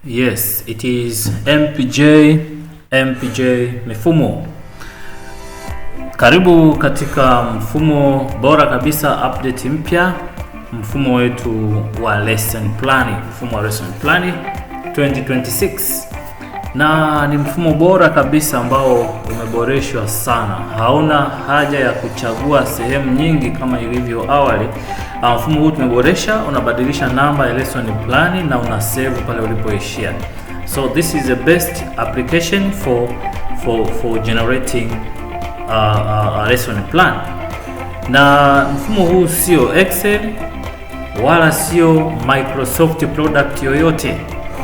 Yes, it is MPJ Mifumo. Karibu katika mfumo bora kabisa, update mpya, mfumo wetu wa lesson planning, mfumo wa lesson planning 2026. Na ni mfumo bora kabisa ambao umeboreshwa sana. Hauna haja ya kuchagua sehemu nyingi kama ilivyo awali. Mfumo huu tumeboresha, unabadilisha namba ya lesson plan na una save pale ulipoishia. So this is the best application for generating a lesson plan. Na mfumo huu sio Excel wala sio Microsoft product yoyote.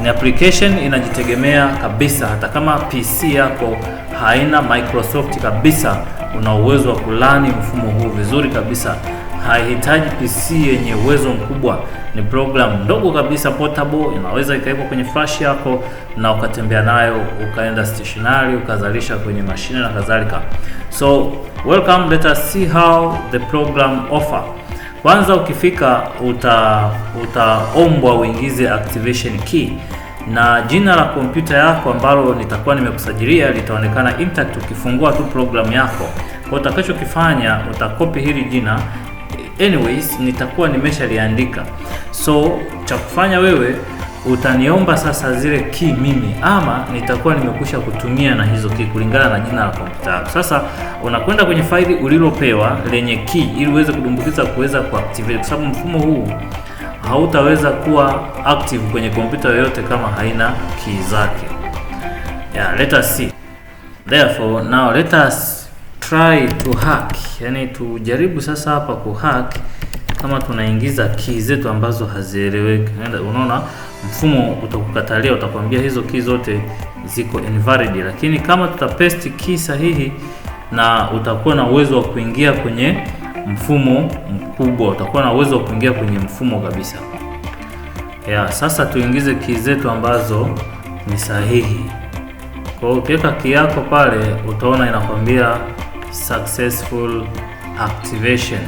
Ni application inajitegemea kabisa. Hata kama PC yako haina Microsoft kabisa, una uwezo wa kulani mfumo huu vizuri kabisa. Haihitaji PC yenye uwezo mkubwa. Ni program ndogo kabisa, portable, inaweza ikawekwa kwenye flash yako na ukatembea nayo, ukaenda stationary, ukazalisha kwenye mashine na kadhalika. So welcome, let us see how the program offer. Kwanza ukifika utaombwa uingize activation key na jina la kompyuta yako ambalo nitakuwa nimekusajilia litaonekana intact ukifungua tu program yako. Kwa utakachokifanya utakopi hili jina. Anyways, nitakuwa nimeshaliandika. So cha kufanya wewe utaniomba sasa zile key mimi, ama nitakuwa nimekusha kutumia na hizo key kulingana na jina la kompyuta yako. Sasa unakwenda kwenye faili ulilopewa lenye key ili uweze kudumbukiza kuweza kuactivate, kwa sababu mfumo huu hautaweza kuwa active kwenye kompyuta yoyote kama haina key zake. Yeah, let us see. Therefore, now let us try to hack. Yani tujaribu sasa hapa kuhack kama tunaingiza key zetu ambazo hazieleweki. Unaona mfumo utakukatalia, utakwambia hizo key zote ziko invalid, lakini kama tutapaste key sahihi na utakuwa na uwezo wa kuingia kwenye mfumo mkubwa, utakuwa na uwezo wa kuingia kwenye mfumo kabisa. Sasa tuingize key zetu ambazo ni sahihi. Kwa hiyo ukiweka key yako pale utaona inakwambia successful activation.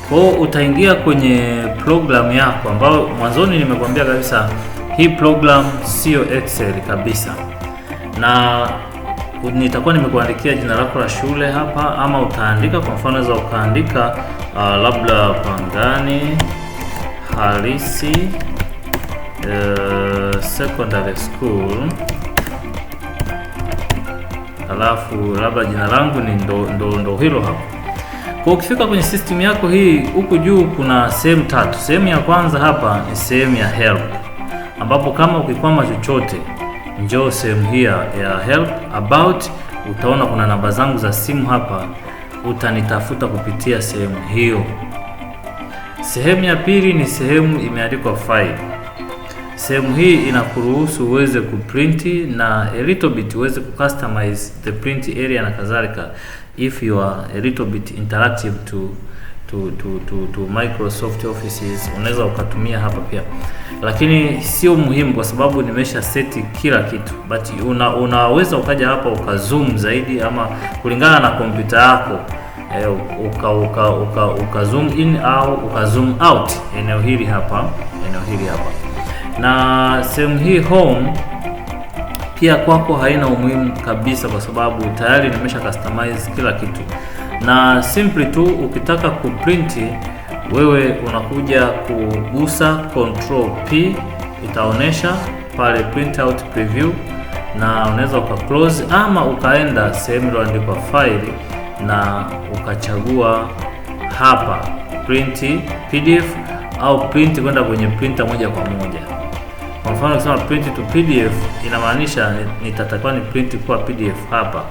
Kwa hiyo utaingia kwenye program yako ambayo mwanzoni nimekwambia kabisa hii program sio Excel kabisa. Na nitakuwa nimekuandikia jina lako la shule hapa, ama utaandika kwa mfano za ukaandika labda Pangani Halisi Secondary School, alafu labda jina langu ni ndo hilo hapo. Kwa ukifika kwenye system yako hii, huku juu kuna sehemu tatu. Sehemu ya kwanza hapa ni sehemu ya help, ambapo kama ukikwama chochote njoo sehemu hii ya help. About, utaona kuna namba zangu za simu hapa, utanitafuta kupitia sehemu hiyo. Sehemu ya pili ni sehemu imeandikwa file. Sehemu hii inakuruhusu uweze kuprint na a little bit uweze kucustomize the print area na kadhalika, if you are a little bit interactive to Microsoft Offices, unaweza ukatumia hapa pia, lakini sio muhimu kwa sababu nimesha seti kila kitu. But unaweza ukaja hapa ukazoom zaidi, ama kulingana na kompyuta yako uka zoom in au uka zoom out eneo hili hapa. Na sehemu hii home pia kwako haina umuhimu kabisa, kwa sababu tayari nimesha customize kila kitu. Na simply tu ukitaka kuprint, wewe unakuja kugusa Control P, itaonesha pale print out preview, na unaweza uka close ama ukaenda sehemu iliyoandikwa file na ukachagua hapa print PDF au print kwenda kwenye printer moja kwa moja. Kwa mfano ukisema print to PDF inamaanisha nitatakiwa ni print kwa PDF hapa.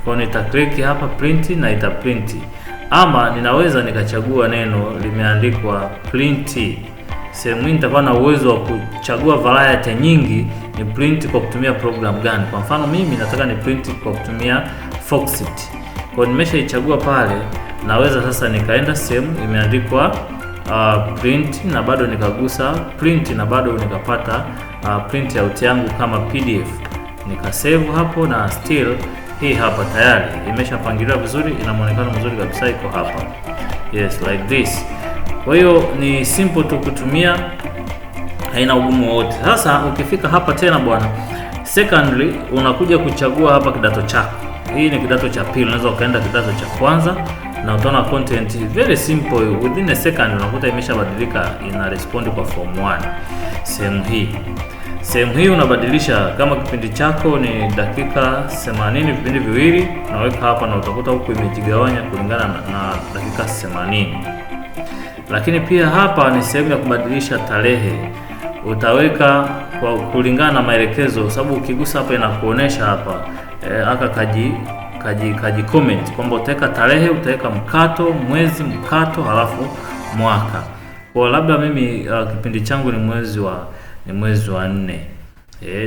Kwa nita click hapa print na ita print. Ama ninaweza nikachagua neno limeandikwa print. Sehemu hii nitakuwa na uwezo wa kuchagua variety nyingi, ni print kwa kutumia program gani. Kwa mfano mimi nataka ni print kwa kutumia Foxit. Kwa nimeshaichagua pale, naweza sasa nikaenda sehemu imeandikwa print na bado nikagusa print na bado nikapata print out yangu kama PDF, nikasave hapo, na still hii hapa tayari imeshapangiliwa vizuri, ina muonekano mzuri kabisa, iko hapa. Yes, like this. Kwa hiyo ni simple tu kutumia. haina ugumu wote. Sasa ukifika hapa tena bwana, secondly unakuja kuchagua hapa kidato chako. Hii ni kidato cha pili, unaweza ukaenda kidato cha kwanza na utaona content very simple, within a second unakuta imeshabadilika, ina respond kwa form 1. Sehemu hii unabadilisha, kama kipindi chako ni dakika 80, vipindi viwili unaweka hapa, na utakuta huku imejigawanya kulingana na dakika 80. Lakini pia hapa ni sehemu ya kubadilisha tarehe, utaweka kwa kulingana na maelekezo, sababu ukigusa hapa inakuonesha hapa aka kaji comment kwamba utaweka tarehe, utaweka mkato, mwezi, mkato, halafu mwaka. Kwa labda mimi kipindi changu ni mwezi wa 4.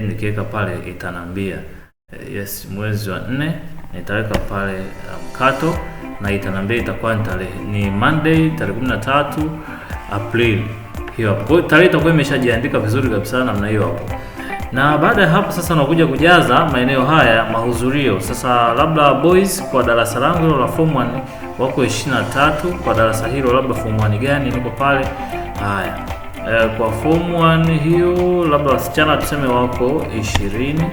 Nikiweka pale itanambia yes, mwezi wa 4, nitaweka pale mkato na itanambia itakuwa ni Monday tarehe 13 April. Hiyo hapo tarehe itakuwa imeshajiandika vizuri kabisa namna hiyo hapo. Na baada ya hapo sasa unakuja kujaza maeneo haya mahudhurio. Sasa labda boys kwa darasa langu hilo la form 1 wako 23, kwa darasa hilo labda form 1 gani niko pale. Haya. Kwa form 1 hiyo labda wasichana tuseme wako 20.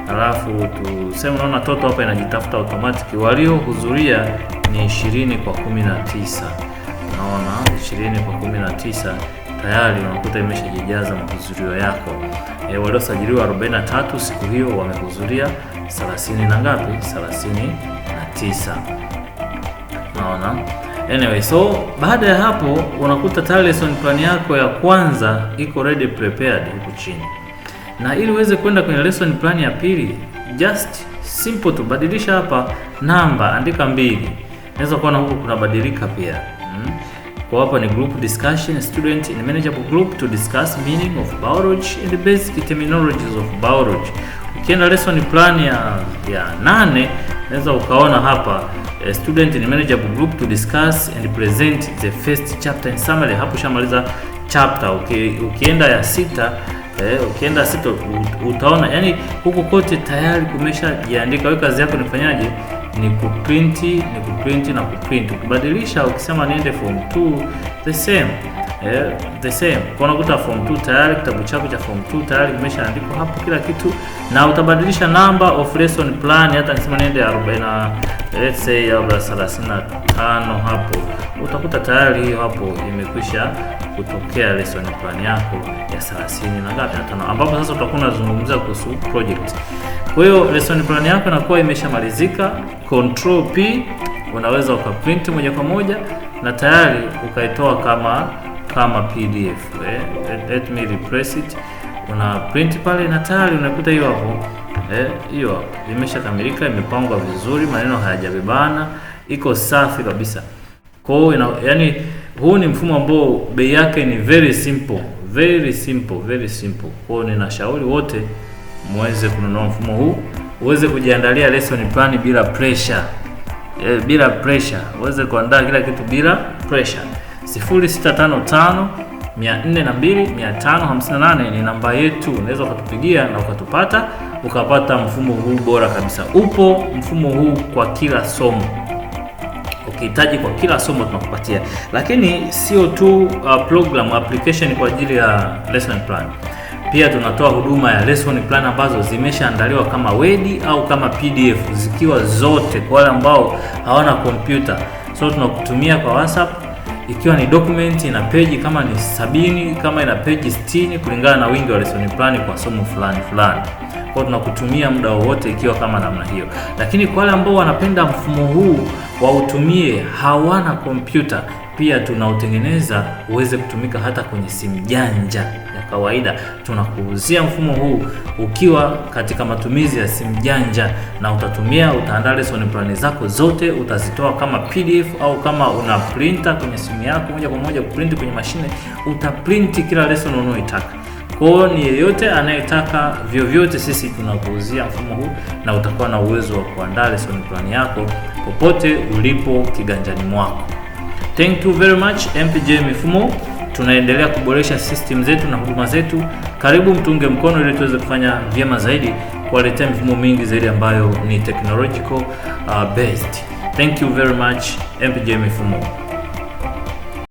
Alafu tuseme unaona toto hapa inajitafuta automatic, waliohudhuria ni 20 kwa 19. Unaona 20 kwa 19 tayari unakuta imeshajijaza mahudhurio yako. Waliosajiliwa 43 siku hiyo wamehudhuria 30 na ngapi? 39. Unaona? Anyway, so baada ya hapo unakuta tayari lesson plan yako ya kwanza iko ready prepared huko chini. Na ili uweze kwenda kwenye lesson plan ya pili, just simple tu badilisha hapa namba, andika 2. Naweza kuona huko kuna badilika pia. Kwa hapa ni group discussion, student in manageable group to discuss meaning of biology and the basic terminologies of biology. Ukienda lesson plan ya 8 naweza ukaona hapa student in manageable group to discuss and present the first chapter in summary. Hapo shamaliza chapter. Ukienda ya 6 utaona yani huko kote tayari kumeshajiandika. Wewe kazi yako nifanyaje? Ni kuprint na kuprint. Ukibadilisha ukisema niende form 2 the same. Kwa unakuta form 2 tayari kitabu chako cha form 2 tayari kimeshaandikwa hapo kila kitu, na utabadilisha number of lesson plan. Hata nisema niende 40, let's say 35 hapo, utakuta tayari hiyo hapo imekwisha kutokea lesson plan yako ya 30 na ngapi, 5, ambapo sasa utakuwa unazungumzia kuhusu project. Kwa hiyo lesson plan yako inakuwa imeshamalizika. Control P unaweza ukaprint moja kwa moja na tayari ukaitoa kama PDF. Let me replace it. Una print pale na tayari unakuta hiyo hapo. Hiyo hapo imeshakamilika, imepangwa vizuri, maneno hayajabebana, iko safi kabisa. Kwa hiyo yani huu ni mfumo ambao bei yake ni very simple. Kwa hiyo ninashauri wote muweze kununua mfumo huu, uweze kujiandalia lesson plan bila pressure. Uweze kuandaa kila kitu bila pressure. 0655 402 558 ni namba yetu. Unaweza ukatupigia na ukapata mfumo huu bora kabisa. Upo mfumo huu kwa kila somo. Ukihitaji kwa kila somo tunakupatia. Lakini sio tu program application kwa ajili ya lesson plan. Pia tunatoa huduma ya lesson plan ambazo zimeshaandaliwa kama Word au kama PDF, zikiwa zote kwa wale ambao hawana kompyuta. So tunakutumia kwa WhatsApp, ikiwa ni document ina page kama ni 70, kama ina page 60 kulingana na wingi wa lesson plan kwa somo fulani. Kwa tunakutumia muda wowote ikiwa kama namna hiyo. Lakini kwa wale ambao wanapenda mfumo huu wautumie, hawana kompyuta, pia tunautengeneza uweze kutumika hata kwenye simu janja ya kawaida. Tunakuuzia mfumo huu ukiwa katika matumizi ya simu janja, na utaandaa lesson plan zako zote, utazitoa kama PDF au kama una printer kwenye simu yako moja kwa moja kuprint kwenye mashine, utaprint kila lesson unayoitaka. Kwa hiyo ni yeyote anayetaka vyovyote, sisi tunakuuzia mfumo huu na utakuwa na uwezo wa kuandaa lesson plan yako popote ulipo kiganjani mwako. Thank you very much MPJ Mifumo. Tunaendelea kuboresha system zetu na huduma zetu. Karibu mtunge mkono ili tuweze kufanya vyema zaidi, kuwaletea mifumo mingi zaidi ambayo ni technological based. Thank you very much MPJ Mifumo.